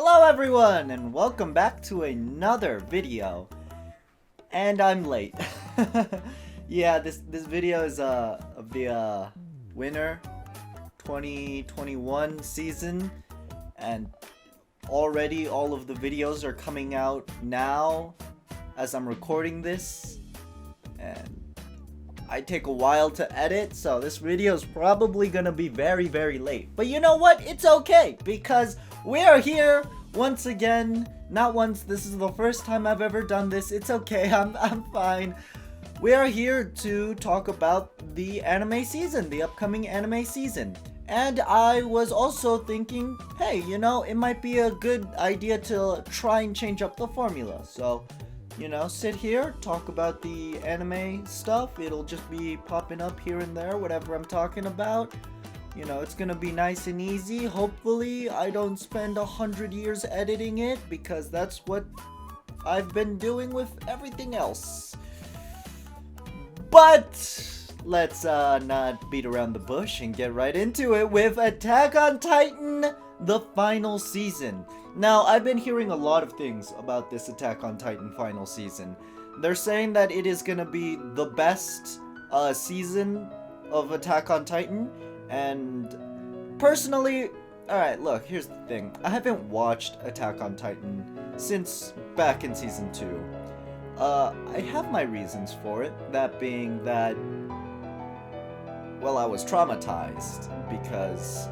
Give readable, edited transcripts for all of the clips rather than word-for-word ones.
Hello everyone, and welcome back to another video. And I'm late. Yeah, this video is of the winter 2021 season, and already all of the videos are coming out now as I'm recording this, and I take a while to edit, so this video is probably gonna be very late. But you know what? It's okay, because we are here once again. Not once, this is the first time I've ever done this. It's okay, I'm fine. We are here to talk about the anime season, the upcoming anime season. And I was also thinking, hey, you know, it might be a good idea to try and change up the formula. So, you know, sit here, talk about the anime stuff. It'll just be popping up here and there, whatever I'm talking about. You know, it's gonna be nice and easy. Hopefully, I don't spend 100 years editing it, because that's what I've been doing with everything else. But let's not beat around the bush and get right into it with Attack on Titan, the final season. Now, I've been hearing a lot of things about this Attack on Titan final season. They're saying that it is gonna be the best season of Attack on Titan. And personally, alright, look, here's the thing. I haven't watched Attack on Titan since back in season 2. I have my reasons for it. That being that, well, I was traumatized because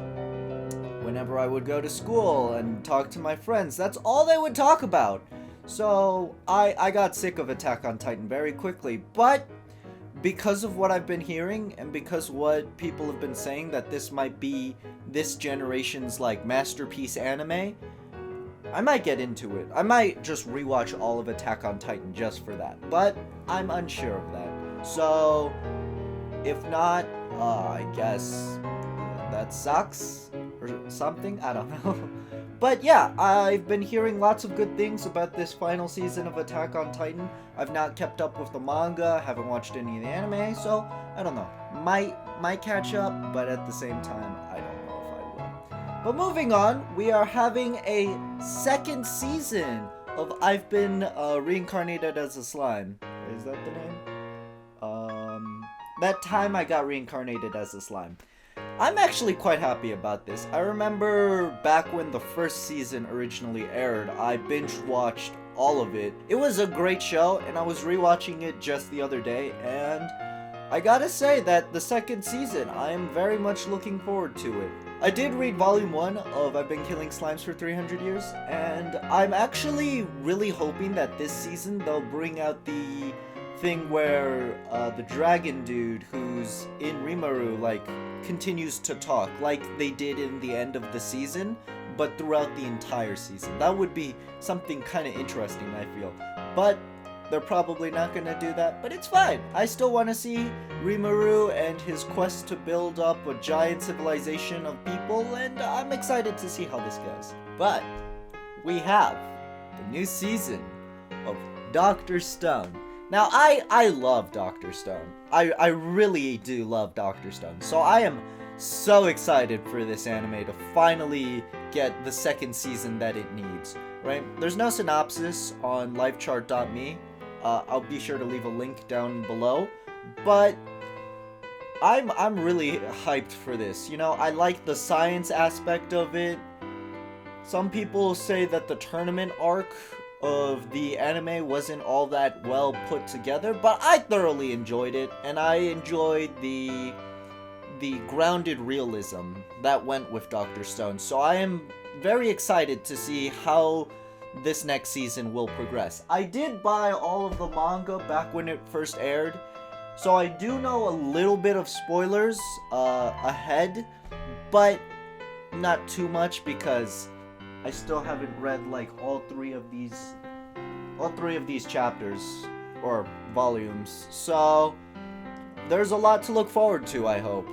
whenever I would go to school and talk to my friends, that's all they would talk about. So I got sick of Attack on Titan very quickly, but because of what I've been hearing, and because what people have been saying, that this might be this generation's like masterpiece anime, I might get into it. I might just rewatch all of Attack on Titan just for that, but I'm unsure of that. So if not, I guess that sucks or something, I don't know. But yeah, I've been hearing lots of good things about this final season of Attack on Titan. I've not kept up with the manga, haven't watched any of the anime, so I don't know. Might catch up, but at the same time, I don't know if I will. But moving on, we are having a second season of I've Been Reincarnated as a Slime. Is that the name? That time I got reincarnated as a slime. I'm actually quite happy about this. I remember back when the first season originally aired, I binge-watched all of it. It was a great show, and I was rewatching it just the other day, and I gotta say that the second season, I am very much looking forward to it. I did read volume 1 of I've Been Killing Slimes for 300 Years, and I'm actually really hoping that this season they'll bring out the thing where the dragon dude who's in Rimuru like continues to talk like they did in the end of the season, but throughout the entire season. That would be something kind of interesting, I feel. But they're probably not gonna do that, but it's fine. I still want to see Rimuru and his quest to build up a giant civilization of people, and I'm excited to see how this goes. But we have the new season of Dr. Stone. Now, I love Dr. Stone. I really do love Dr. Stone. So I am so excited for this anime to finally get the second season that it needs, right? There's no synopsis on livechart.me. I'll be sure to leave a link down below. But I'm really hyped for this. You know, I like the science aspect of it. Some people say that the tournament arc of the anime wasn't all that well put together, but I thoroughly enjoyed it, and I enjoyed the grounded realism that went with Dr. Stone. So I am very excited to see how this next season will progress. I did buy all of the manga back when it first aired, so I do know a little bit of spoilers ahead, but not too much, because I still haven't read like all three of these chapters or volumes. So there's a lot to look forward to, I hope.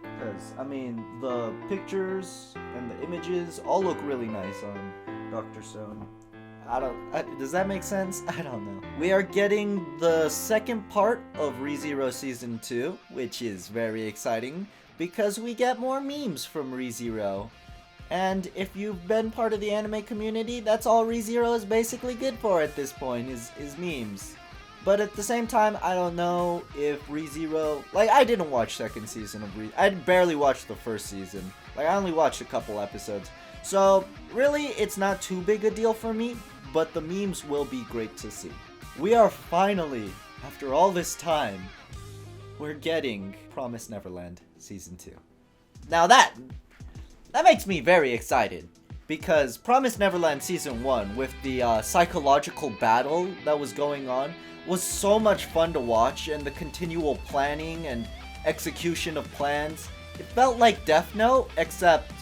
Because I mean, the pictures and the images all look really nice on Dr. Stone. Does that make sense? I don't know. We are getting the second part of ReZero Season 2, which is very exciting because we get more memes from ReZero. And if you've been part of the anime community, that's all ReZero is basically good for at this point, is memes. But at the same time, I don't know if ReZero... Like, I didn't watch second season of I barely watched the first season. Like, I only watched a couple episodes. So, really, it's not too big a deal for me, but the memes will be great to see. We are finally, after all this time, we're getting Promised Neverland Season 2. Now that makes me very excited, because Promised Neverland Season 1, with the psychological battle that was going on, was so much fun to watch, and the continual planning and execution of plans. It felt like Death Note, except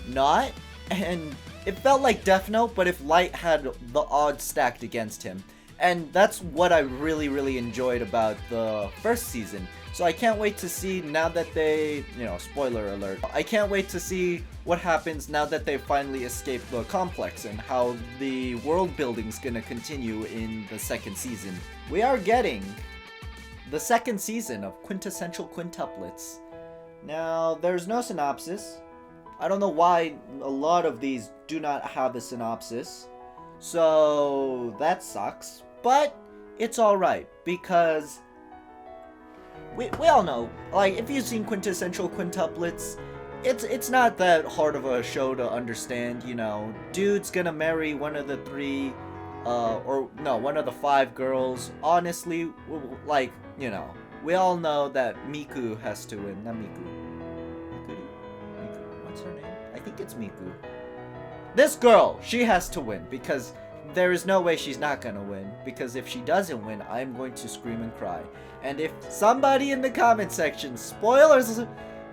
not, and it felt like Death Note, but if Light had the odds stacked against him. And that's what I really, really enjoyed about the first season. So I can't wait to see, now that they, spoiler alert, I can't wait to see what happens now that they finally escaped the complex and how the world building's gonna continue in the second season. We are getting the second season of Quintessential Quintuplets. Now, there's no synopsis. I don't know why a lot of these do not have a synopsis. So that sucks. But it's alright, because we all know, like, if you've seen Quintessential Quintuplets, it's not that hard of a show to understand, Dude's gonna marry one of the three, one of the 5 girls. Honestly, like, we all know that Miku has to win. Not Miku. Miku? What's her name? I think it's Miku. This girl, she has to win, because there is no way she's not gonna win, because if she doesn't win, I'm going to scream and cry. And if somebody in the comment section spoilers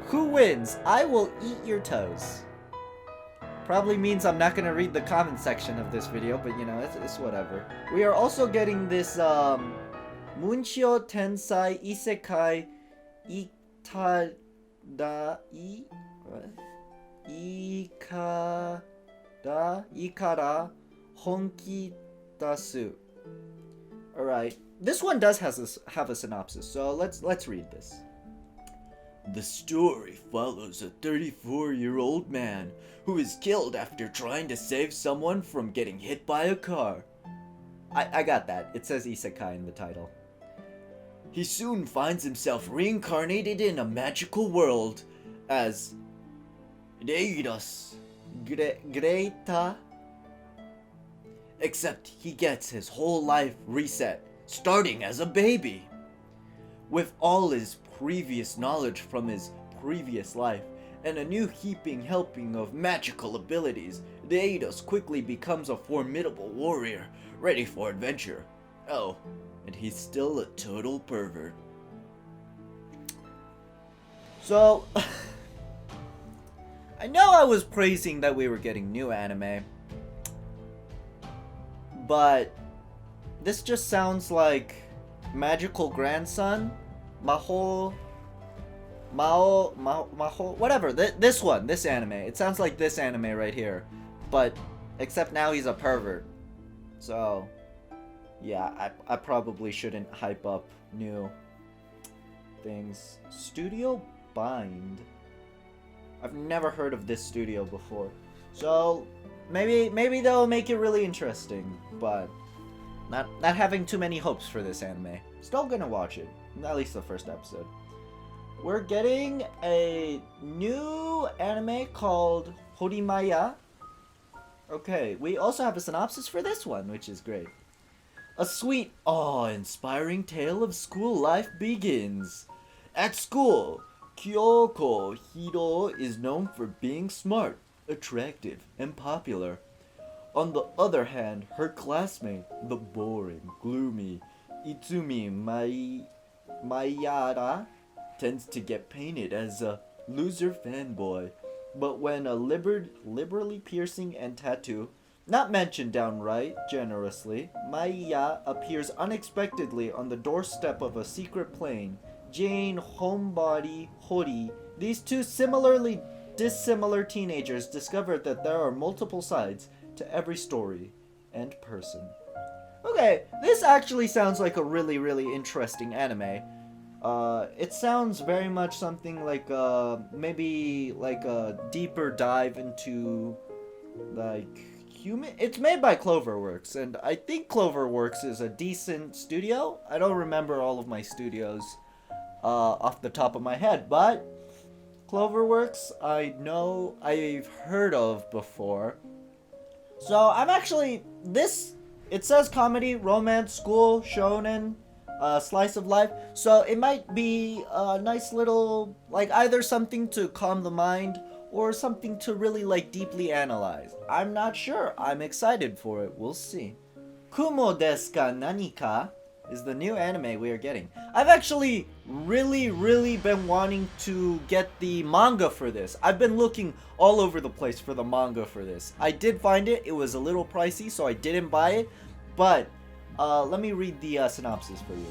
who wins, I will eat your toes. Probably means I'm not gonna read the comment section of this video, but it's whatever. We are also getting this Munchio Tensai Isekai Ikara Honki Dasu. Alright, this one does have a synopsis, so let's read this. The story follows a 34-year-old man who is killed after trying to save someone from getting hit by a car. I got that. It says Isekai in the title. He soon finds himself reincarnated in a magical world as Greta. Except he gets his whole life reset, starting as a baby. With all his previous knowledge from his previous life, and a new heaping helping of magical abilities, the Eidos quickly becomes a formidable warrior, ready for adventure. Oh, and he's still a total pervert. So, I know I was praising that we were getting new anime, but this just sounds like Magical Grandson, Maho, whatever, this anime. It sounds like this anime right here, but except now he's a pervert. So, yeah, I probably shouldn't hype up new things. Studio Bind. I've never heard of this studio before. So, maybe they'll make it really interesting, but not having too many hopes for this anime. Still gonna watch it, at least the first episode. We're getting a new anime called Horimiya. Okay, we also have a synopsis for this one, which is great. A sweet, awe-inspiring tale of school life begins. At school, Kyoko Hiro is known for being smart, attractive, and popular. On the other hand, her classmate, the boring, gloomy Itsumi Mayara, tends to get painted as a loser fanboy. But when a liberally piercing and tattoo, not mentioned downright generously, Maya appears unexpectedly on the doorstep of a secret plane, Jane Homebody Hori, these two similarly dissimilar teenagers discover that there are multiple sides to every story and person. Okay, this actually sounds like a really, really interesting anime. It sounds very much something like maybe like a deeper dive into like human. It's made by Cloverworks, and I think Cloverworks is a decent studio. I don't remember all of my studios off the top of my head, but Cloverworks I know I've heard of before. So I'm actually this. It says comedy, romance, school, shonen, slice of life. So it might be a nice little, like, either something to calm the mind or something to really, like, deeply analyze. I'm not sure. I'm excited for it. We'll see. Kumo Desk ka nani ka is the new anime we are getting. I've actually really been wanting to get the manga for this. I've been looking all over the place for the manga for this. I did find it. It was a little pricey, so I didn't buy it. But let me read the synopsis for you.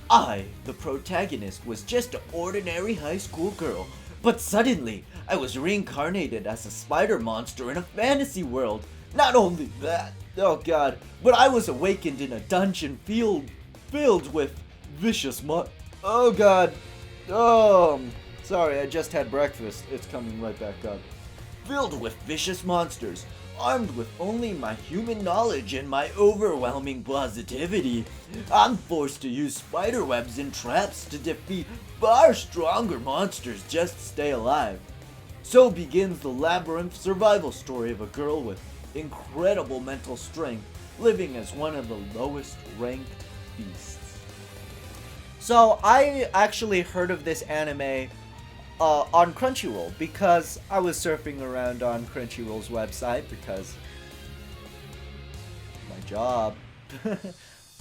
I, the protagonist, was just an ordinary high school girl. But suddenly, I was reincarnated as a spider monster in a fantasy world. Not only that, oh god, but I was awakened in a dungeon filled with vicious oh god. Sorry, I just had breakfast. It's coming right back up. Filled with vicious monsters, armed with only my human knowledge and my overwhelming positivity. I'm forced to use spider webs and traps to defeat far stronger monsters just to stay alive. So begins the labyrinth survival story of a girl with incredible mental strength, living as one of the lowest ranked beasts. So I actually heard of this anime on Crunchyroll because I was surfing around on Crunchyroll's website because my job.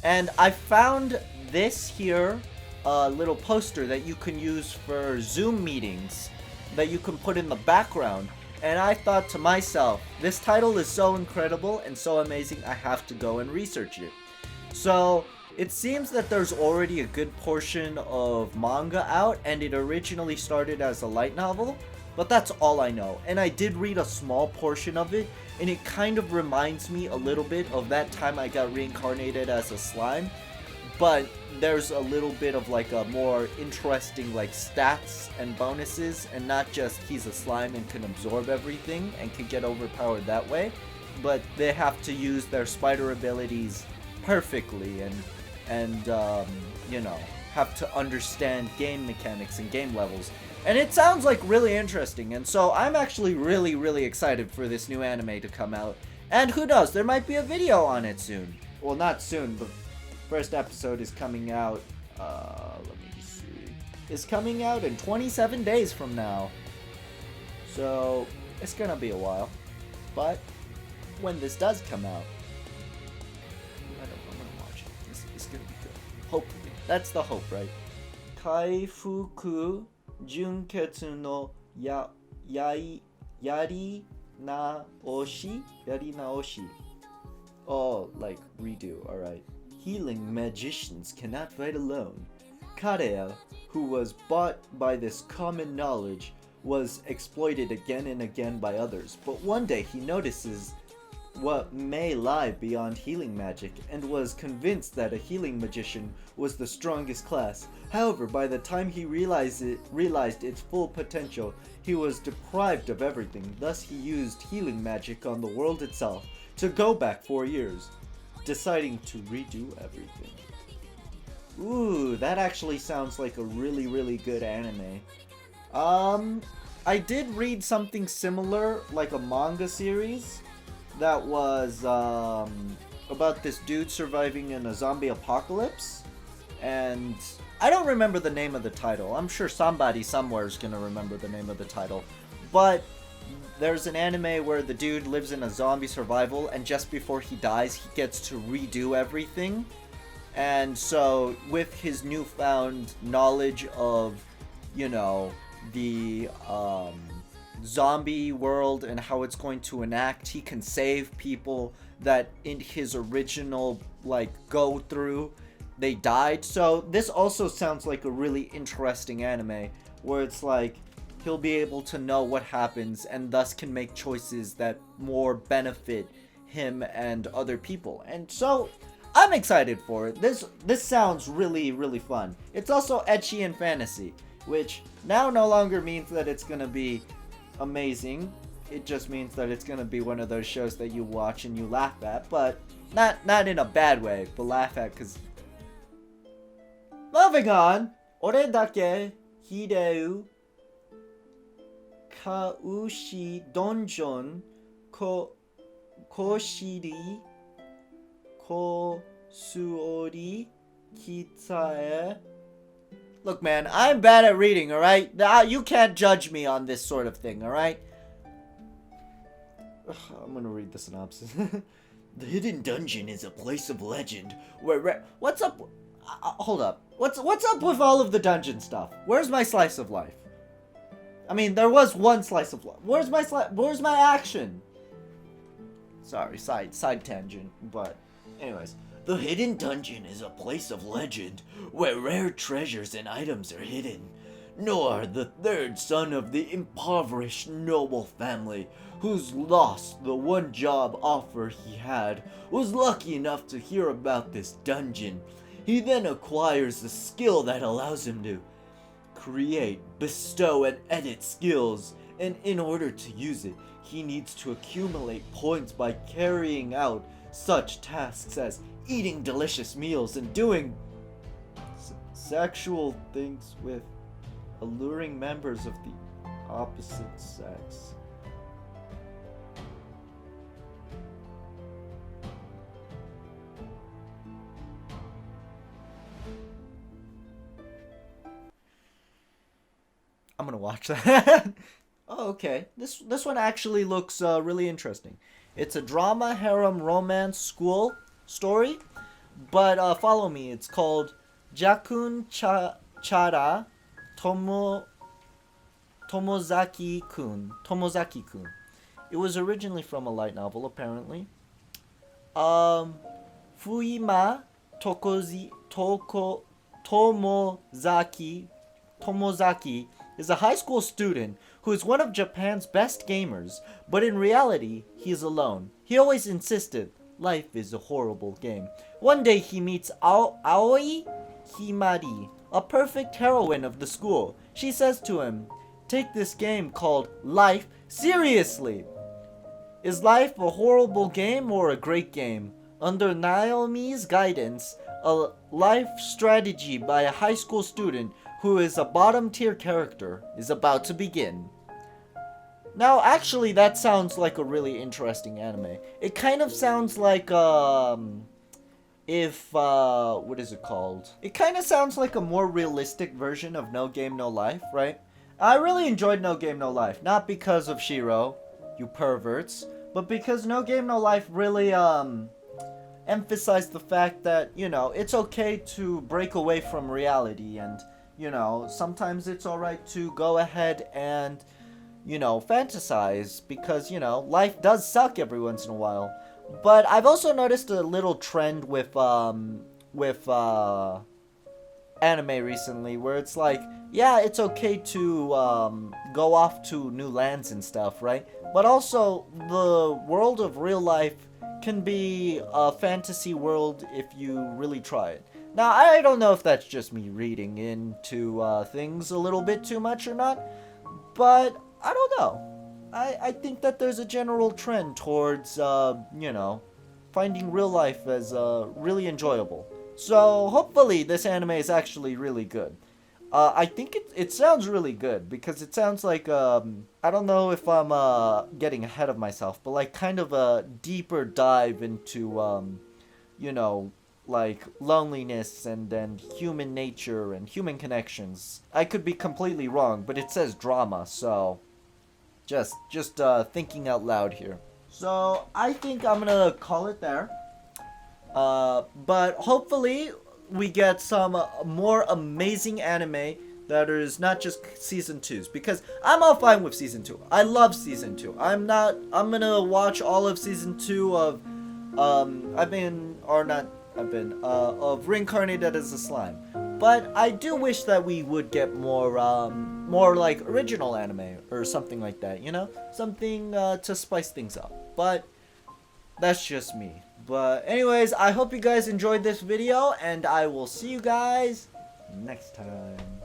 And I found this here little poster that you can use for Zoom meetings that you can put in the background. And I thought to myself, this title is so incredible and so amazing, I have to go and research it. So it seems that there's already a good portion of manga out, and it originally started as a light novel, but that's all I know. And I did read a small portion of it, and it kind of reminds me a little bit of that time I got reincarnated as a slime, but there's a little bit of like a more interesting like stats and bonuses, and not just he's a slime and can absorb everything and can get overpowered that way, but they have to use their spider abilities perfectly and you know, have to understand game mechanics and game levels. And it sounds like really interesting, and so I'm actually really excited for this new anime to come out. And who knows, there might be a video on it soon. Well, not soon, but first episode is coming out, let me just see. It's coming out in 27 days from now. So, it's gonna be a while. But, when this does come out, I'm gonna watch it. It's gonna be good. Hopefully. That's the hope, right? Kaifuku Naoshi. Oh, like redo, alright. Healing magicians cannot fight alone. Kareya, who was bought by this common knowledge, was exploited again and again by others, but one day he notices what may lie beyond healing magic, and was convinced that a healing magician was the strongest class. However, by the time he realized its full potential, he was deprived of everything. Thus he used healing magic on the world itself to go back 4 years, deciding to redo everything. Ooh, that actually sounds like a really good anime. I did read something similar, like a manga series, that was about this dude surviving in a zombie apocalypse, and I don't remember the name of the title. I'm sure somebody somewhere is gonna remember the name of the title, but there's an anime where the dude lives in a zombie survival, and just before he dies, he gets to redo everything. And so, with his newfound knowledge of, you know, the zombie world and how it's going to enact, he can save people that in his original, like, go through, they died. So, this also sounds like a really interesting anime, where it's like, he'll be able to know what happens and thus can make choices that more benefit him and other people. And so I'm excited for it. This sounds really fun. It's also ecchi and fantasy, which now no longer means that it's gonna be amazing. It just means that it's gonna be one of those shows that you watch and you laugh at, but not in a bad way, but laugh at, cause moving on. Ore dake hireu kaushi donjon koshiri kosuori kitsae. Look, man, I'm bad at reading, alright? You can't judge me on this sort of thing, alright? I'm gonna read the synopsis. The hidden dungeon is a place of legend where what's up? Hold up. What's up with all of the dungeon stuff? Where's my slice of life? I mean, there was one slice of life. Where's my action? Sorry, side tangent, but anyways. The hidden dungeon is a place of legend where rare treasures and items are hidden. Noir, the third son of the impoverished noble family, who's lost the one job offer he had, was lucky enough to hear about this dungeon. He then acquires the skill that allows him to create, bestow, and edit skills, and in order to use it, he needs to accumulate points by carrying out such tasks as eating delicious meals and doing sexual things with alluring members of the opposite sex. I'm gonna watch that. Oh, okay. This one actually looks really interesting. It's a drama, harem, romance, school story, but follow me. It's called Jakun Chara Tomozaki-kun. Tomozaki-kun. It was originally from a light novel, apparently. Fuima Tomozaki is a high school student who is one of Japan's best gamers, but in reality, he is alone. He always insisted life is a horrible game. One day he meets Aoi Himari, a perfect heroine of the school. She says to him, "Take this game called Life seriously." Is life a horrible game or a great game? Under Naomi's guidance, a life strategy by a high school student who is a bottom tier character is about to begin. Now, actually, that sounds like a really interesting anime. It kind of sounds like, what is it called? It kind of sounds like a more realistic version of No Game No Life, right? I really enjoyed No Game No Life, not because of Shiro, you perverts, but because No Game No Life really, emphasized the fact that, you know, it's okay to break away from reality, and, you know, sometimes it's alright to go ahead and, you know, fantasize, because, you know, life does suck every once in a while. But I've also noticed a little trend with anime recently, where it's like, yeah, it's okay to go off to new lands and stuff, right? But also, the world of real life can be a fantasy world if you really try it. Now, I don't know if that's just me reading into things a little bit too much or not, but I don't know. I think that there's a general trend towards, you know, finding real life as really enjoyable. So, hopefully, this anime is actually really good. I think it sounds really good, because it sounds like, I don't know if I'm getting ahead of myself, but like kind of a deeper dive into, you know, like loneliness and human nature and human connections. I could be completely wrong, but it says drama, so just thinking out loud here. So I think I'm gonna call it there. But hopefully we get some more amazing anime that is not just season 2s, because I'm all fine with season 2. I love season 2. I'm gonna watch all of season 2 of of Reincarnated as a Slime. But I do wish that we would get more like original anime or something like that, you know? Something to spice things up. But That's just me. But anyways, I hope you guys enjoyed this video, and I will see you guys next time.